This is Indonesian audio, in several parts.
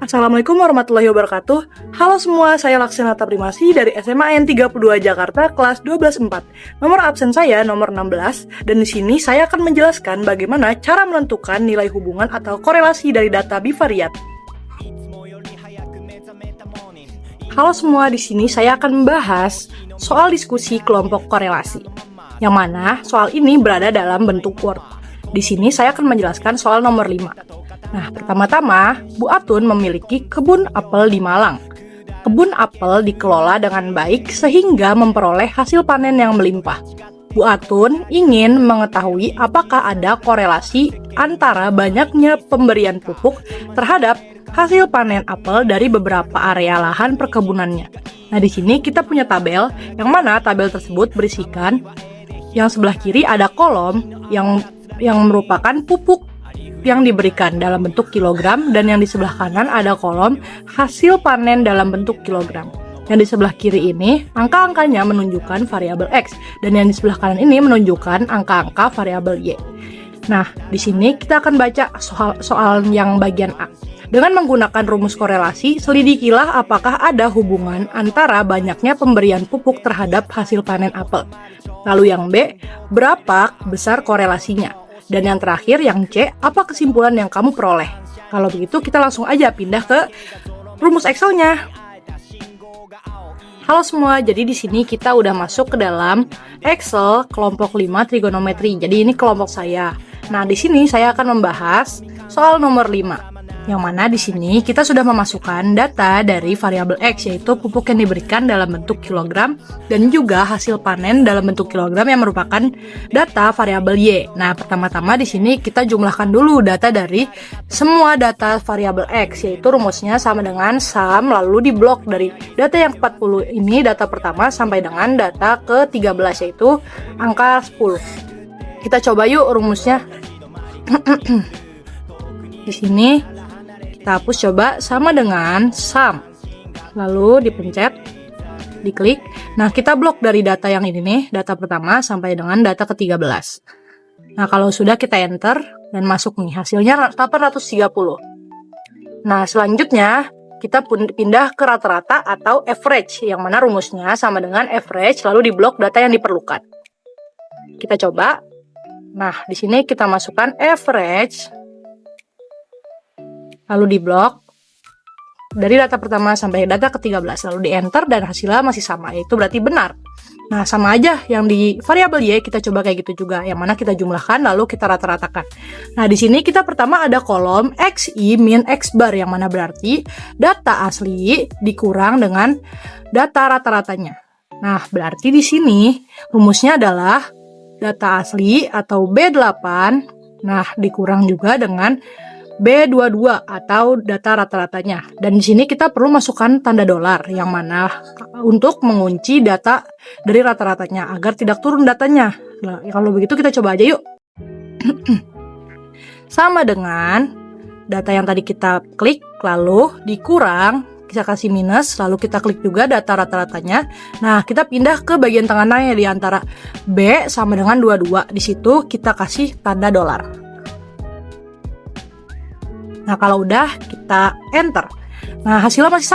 Assalamualaikum warahmatullahi wabarakatuh. Halo semua, saya Laksanata Primasi dari SMA N32 Jakarta kelas 12-4. Nomor absen saya nomor 16 dan di sini saya akan menjelaskan bagaimana cara menentukan nilai hubungan atau korelasi dari data bivariat. Halo semua, di sini saya akan membahas soal diskusi kelompok korelasi. Yang mana soal ini berada dalam bentuk Word. Di sini saya akan menjelaskan soal nomor 5. Nah, pertama-tama, Bu Atun memiliki kebun apel di Malang. Kebun apel dikelola dengan baik sehingga memperoleh hasil panen yang melimpah. Bu Atun ingin mengetahui apakah ada korelasi antara banyaknya pemberian pupuk terhadap hasil panen apel dari beberapa area lahan perkebunannya. Nah, di sini kita punya tabel, yang mana tabel tersebut berisikan yang sebelah kiri ada kolom yang merupakan pupuk yang diberikan dalam bentuk kilogram, dan yang di sebelah kanan ada kolom hasil panen dalam bentuk kilogram. Yang di sebelah kiri ini angka-angkanya menunjukkan variabel X, dan yang di sebelah kanan ini menunjukkan angka-angka variabel Y. Nah, di sini kita akan baca soal yang bagian A. Dengan menggunakan rumus korelasi, selidikilah apakah ada hubungan antara banyaknya pemberian pupuk terhadap hasil panen apel. Lalu yang B, berapa besar korelasinya? Dan yang terakhir, yang C, apa kesimpulan yang kamu peroleh? Kalau begitu, kita langsung aja pindah ke rumus Excel-nya. Halo semua, jadi di sini kita udah masuk ke dalam Excel kelompok 5 trigonometri. Jadi ini kelompok saya. Nah, di sini saya akan membahas soal nomor 5. Yang mana di sini kita sudah memasukkan data dari variabel X, yaitu pupuk yang diberikan dalam bentuk kilogram, dan juga hasil panen dalam bentuk kilogram yang merupakan data variabel Y. Nah, pertama-tama di sini kita jumlahkan dulu data dari semua data variabel X, yaitu rumusnya sama dengan sum, lalu diblok dari data yang 40 ini, data pertama, sampai dengan data ke-13, yaitu angka 10. Kita coba yuk rumusnya. Di sini kita hapus, coba sama dengan sum, lalu dipencet, diklik. Nah, kita blok dari data yang ini nih, data pertama sampai dengan data ke-13. Nah, kalau sudah kita enter dan masuk nih, hasilnya 830. Nah, selanjutnya kita pindah ke rata-rata atau average, yang mana rumusnya sama dengan average, lalu diblok data yang diperlukan. Kita coba. Nah, di sini kita masukkan average, lalu diblok dari data pertama sampai data ke-13, lalu di enter dan hasilnya masih sama, yaitu berarti benar. Nah, sama aja yang di variabel Y, kita coba kayak gitu juga, yang mana kita jumlahkan lalu kita rata-ratakan. Nah, di sini kita pertama ada kolom XI min X bar, yang mana berarti data asli dikurang dengan data rata-ratanya. Nah, berarti di sini rumusnya adalah data asli atau B8, nah dikurang juga dengan B22 atau data rata-ratanya. Dan di sini kita perlu masukkan tanda dolar, yang mana untuk mengunci data dari rata-ratanya agar tidak turun datanya. Nah, kalau begitu kita coba aja yuk. Sama dengan data yang tadi kita klik, lalu dikurang, kita kasih minus, lalu kita klik juga data rata-ratanya. Nah, kita pindah ke bagian tengahnya di antara B sama dengan 22. Di situ kita kasih tanda dolar. Nah, kalau udah kita enter. Nah, hasilnya masih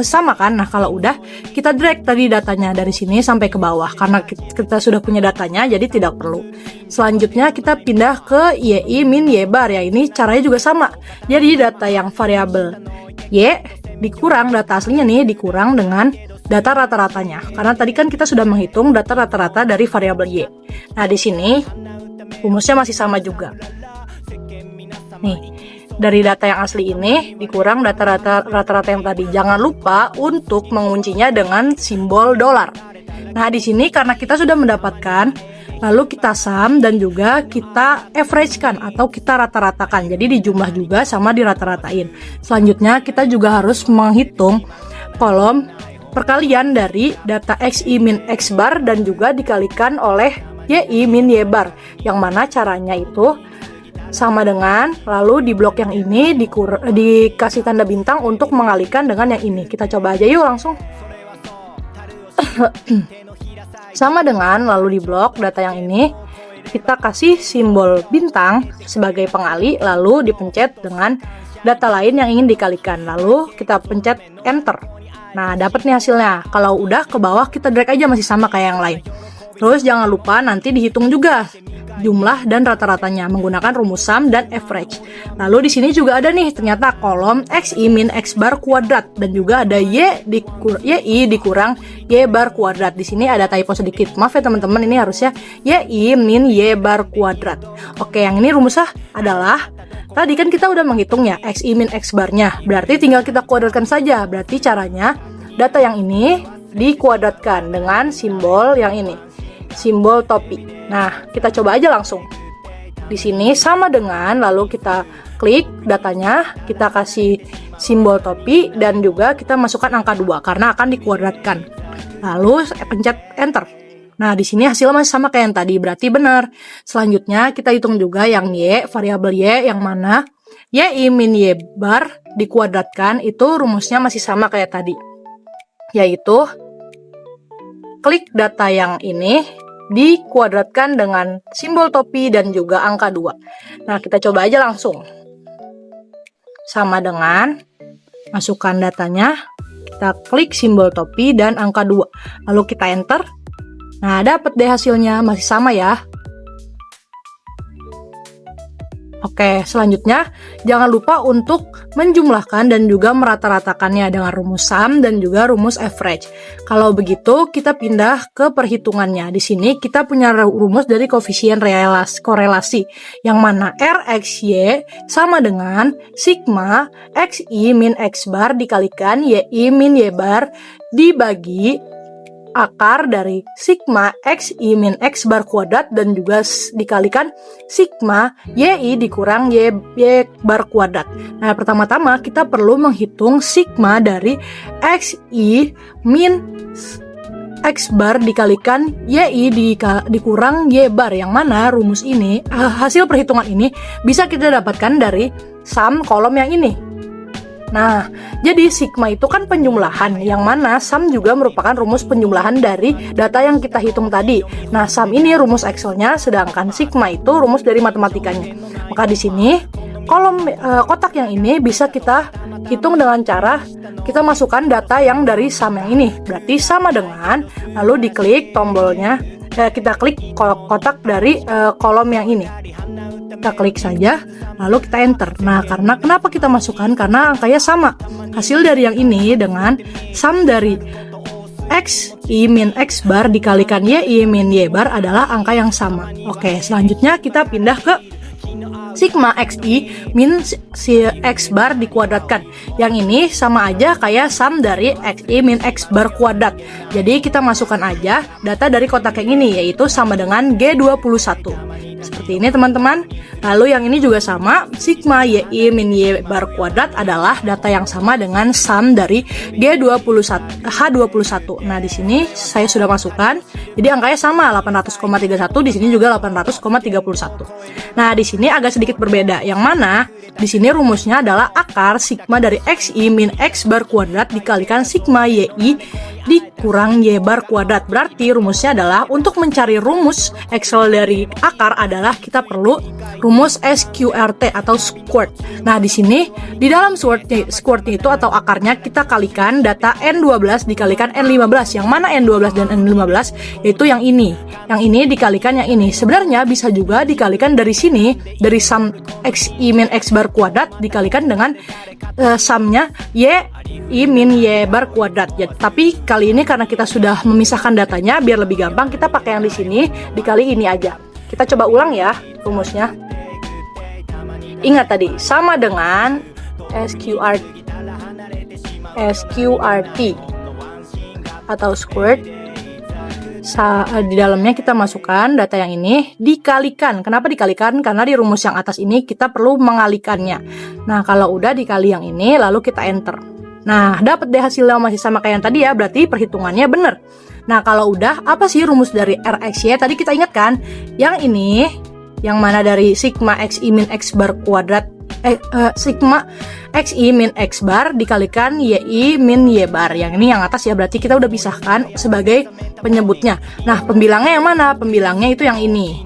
sama kan? Nah, kalau udah kita drag tadi datanya dari sini sampai ke bawah, karena kita sudah punya datanya, jadi tidak perlu. Selanjutnya kita pindah ke YI min Y bar, ya ini caranya juga sama. Jadi data yang variabel Y dikurang data aslinya nih, dikurang dengan data rata-ratanya. Karena tadi kan kita sudah menghitung data rata-rata dari variabel Y. Nah, di sini rumusnya masih sama juga. Nih, dari data yang asli ini dikurang data rata-rata yang tadi. Jangan lupa untuk menguncinya dengan simbol dolar. Nah, di sini karena kita sudah mendapatkan, lalu kita sum dan juga kita average-kan atau kita rata-ratakan. Jadi dijumlah juga sama dirata-ratain. Selanjutnya kita juga harus menghitung kolom perkalian dari data XI min X bar dan juga dikalikan oleh YI min Y bar. Yang mana caranya itu sama dengan, lalu di blok yang ini dikasih tanda bintang untuk mengalihkan dengan yang ini. Kita coba aja yuk langsung. Sama dengan, lalu di blok data yang ini kita kasih simbol bintang sebagai pengalih, lalu dipencet dengan data lain yang ingin dikalikan. Lalu kita pencet enter. Nah, dapat nih hasilnya. Kalau udah ke bawah kita drag aja, masih sama kayak yang lain. Terus jangan lupa nanti dihitung juga jumlah dan rata-ratanya menggunakan rumus sum dan average. Lalu di sini juga ada nih ternyata kolom xi min x bar kuadrat dan juga ada y dikurang y bar kuadrat. Di sini ada typo sedikit. Maaf ya teman-teman, ini harusnya y min y bar kuadrat. Oke, yang ini rumusnya adalah tadi kan kita udah menghitung ya xi min x barnya. Berarti tinggal kita kuadratkan saja. Berarti caranya data yang ini dikuadratkan dengan simbol yang ini, simbol topi. Nah, kita coba aja langsung. Di sini sama dengan, lalu kita klik datanya, kita kasih simbol topi dan juga kita masukkan angka 2 karena akan dikuadratkan. Lalu pencet enter. Nah, di sini hasilnya masih sama kayak yang tadi, berarti benar. Selanjutnya kita hitung juga yang y, variabel y yang mana y min y bar dikuadratkan, itu rumusnya masih sama kayak tadi. Yaitu klik data yang ini dikuadratkan dengan simbol topi dan juga angka 2. Nah, kita coba aja langsung. Sama dengan masukkan datanya, kita klik simbol topi dan angka 2. Lalu kita enter. Nah, dapat deh hasilnya, masih sama ya. Oke, selanjutnya jangan lupa untuk menjumlahkan dan juga merata-ratakannya dengan rumus sum dan juga rumus average. Kalau begitu, kita pindah ke perhitungannya. Di sini kita punya rumus dari koefisien korelasi, yang mana RXY sama dengan sigma XI min X bar dikalikan YI min Y bar dibagi akar dari sigma xi min x bar kuadrat dan juga dikalikan sigma yi dikurang y bar kuadrat. Nah, pertama-tama kita perlu menghitung sigma dari xi min x bar dikalikan yi dikurang y bar, yang mana rumus ini, hasil perhitungan ini bisa kita dapatkan dari sum kolom yang ini. Nah, jadi sigma itu kan penjumlahan, yang mana sum juga merupakan rumus penjumlahan dari data yang kita hitung tadi. Nah, sum ini rumus Excel-nya, sedangkan sigma itu rumus dari matematikanya. Maka di sini kolom kotak yang ini bisa kita hitung dengan cara kita masukkan data yang dari sum yang ini. Berarti sama dengan, lalu diklik tombolnya, kita klik kotak dari kolom yang ini. Kita klik saja, lalu kita enter. Nah, karena kenapa kita masukkan? Karena angkanya sama. Hasil dari yang ini dengan sum dari x i min x bar dikalikan y i min y bar adalah angka yang sama. Oke, selanjutnya kita pindah ke sigma xi min x bar dikuadratkan. Yang ini sama aja kayak sum dari xi min x bar kuadrat. Jadi kita masukkan aja data dari kotak yang ini, yaitu sama dengan G21. Seperti ini teman-teman. Lalu yang ini juga sama, sigma yi min y bar kuadrat adalah data yang sama dengan sum dari H21. Nah, di sini saya sudah masukkan. Jadi angkanya sama, 800,31, di sini juga 800,31. Nah, di sini agak sedikit berbeda, yang mana di sini rumusnya adalah akar sigma dari xi min x bar kuadrat dikalikan sigma yi dikurang y bar kuadrat. Berarti rumusnya adalah untuk mencari rumus Excel dari akar adalah kita perlu rumus SQRT atau squared. Nah, di sini di dalam squared itu atau akarnya kita kalikan data N12 dikalikan N15, yang mana N12 dan N15 yaitu yang ini. Yang ini dikalikan yang ini. Sebenarnya bisa juga dikalikan dari sini, dari sum xi min x bar kuadrat dikalikan dengan sumnya y min y bar kuadrat. Ya, tapi kali ini karena kita sudah memisahkan datanya, biar lebih gampang kita pakai yang di sini dikali ini aja. Kita coba ulang ya rumusnya. Ingat tadi sama dengan SQRT atau squared. Di dalamnya kita masukkan data yang ini dikalikan. Kenapa dikalikan? Karena di rumus yang atas ini kita perlu mengalikannya. Nah, kalau udah dikali yang ini lalu kita enter. Nah, dapat deh hasilnya masih sama kayak yang tadi ya, berarti perhitungannya benar. Nah, kalau udah, apa sih rumus dari RXY? Tadi kita ingat kan, yang ini, yang mana dari sigma xi min x bar kuadrat, sigma xi min x bar dikalikan yi min y bar. Yang ini yang atas ya, berarti kita udah pisahkan sebagai penyebutnya. Nah, pembilangnya yang mana? Pembilangnya itu yang ini.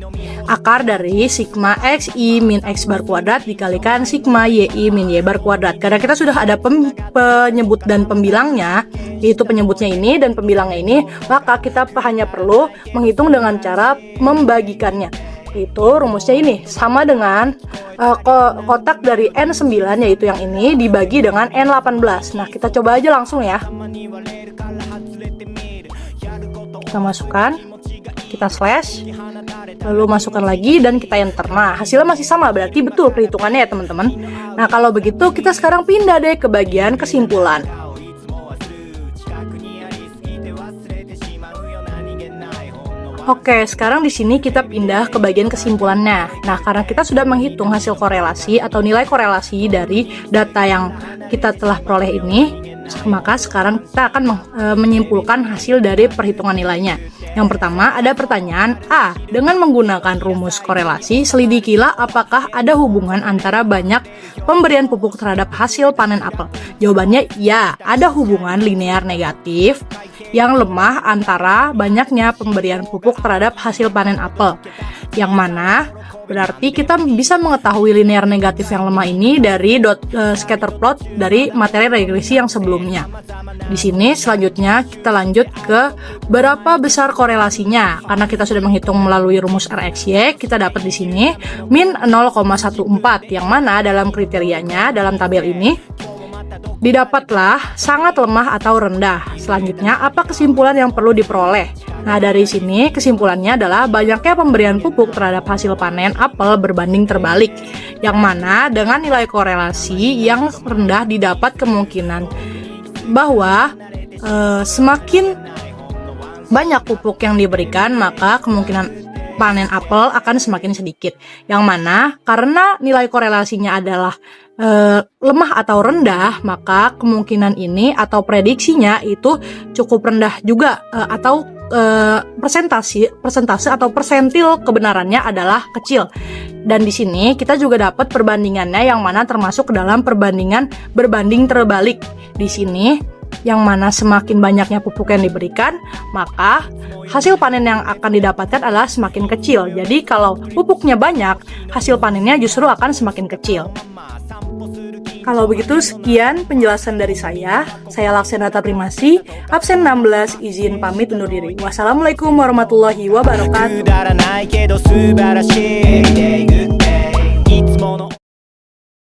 akar dari sigma X I min X bar kuadrat dikalikan sigma Y I min Y bar kuadrat. Karena kita sudah ada penyebut dan pembilangnya, yaitu penyebutnya ini dan pembilangnya ini, maka kita hanya perlu menghitung dengan cara membagikannya. Itu rumusnya ini sama dengan kotak dari N9, yaitu yang ini, dibagi dengan N18. Nah, kita coba aja langsung ya. Kita masukkan, kita slash, lalu masukkan lagi dan kita enter. Nah, hasilnya masih sama, berarti betul perhitungannya ya teman-teman. Nah, kalau begitu kita sekarang pindah deh ke bagian kesimpulan. Oke, sekarang di sini kita pindah ke bagian kesimpulannya. Nah, karena kita sudah menghitung hasil korelasi atau nilai korelasi dari data yang kita telah peroleh ini, maka sekarang kita akan menyimpulkan hasil dari perhitungan nilainya. Yang pertama, ada pertanyaan A. Dengan menggunakan rumus korelasi, selidikilah apakah ada hubungan antara banyak pemberian pupuk terhadap hasil panen apel. Jawabannya ya, ada hubungan linear negatif yang lemah antara banyaknya pemberian pupuk terhadap hasil panen apel. Yang mana berarti kita bisa mengetahui linear negatif yang lemah ini dari scatter plot dari materi regresi yang sebelumnya. Di sini selanjutnya kita lanjut ke berapa besar korelasinya. Karena kita sudah menghitung melalui rumus RXY, kita dapat di sini min 0,14, yang mana dalam kriterianya dalam tabel ini didapatlah sangat lemah atau rendah. Selanjutnya, apa kesimpulan yang perlu diperoleh? Nah, dari sini kesimpulannya adalah banyaknya pemberian pupuk terhadap hasil panen apel berbanding terbalik, yang mana dengan nilai korelasi yang rendah didapat kemungkinan bahwa semakin banyak pupuk yang diberikan, maka kemungkinan panen apel akan semakin sedikit. Yang mana karena nilai korelasinya adalah lemah atau rendah, maka kemungkinan ini atau prediksinya itu cukup rendah juga, atau persentase atau persentil kebenarannya adalah kecil. Dan di sini kita juga dapat perbandingannya, yang mana termasuk ke dalam perbandingan berbanding terbalik. Di sini yang mana semakin banyaknya pupuk yang diberikan, maka hasil panen yang akan didapatkan adalah semakin kecil. Jadi kalau pupuknya banyak, hasil panennya justru akan semakin kecil. Kalau begitu, sekian penjelasan dari saya. Saya Laksenata Primasi, absen 16, izin pamit undur diri. Wassalamualaikum warahmatullahi wabarakatuh.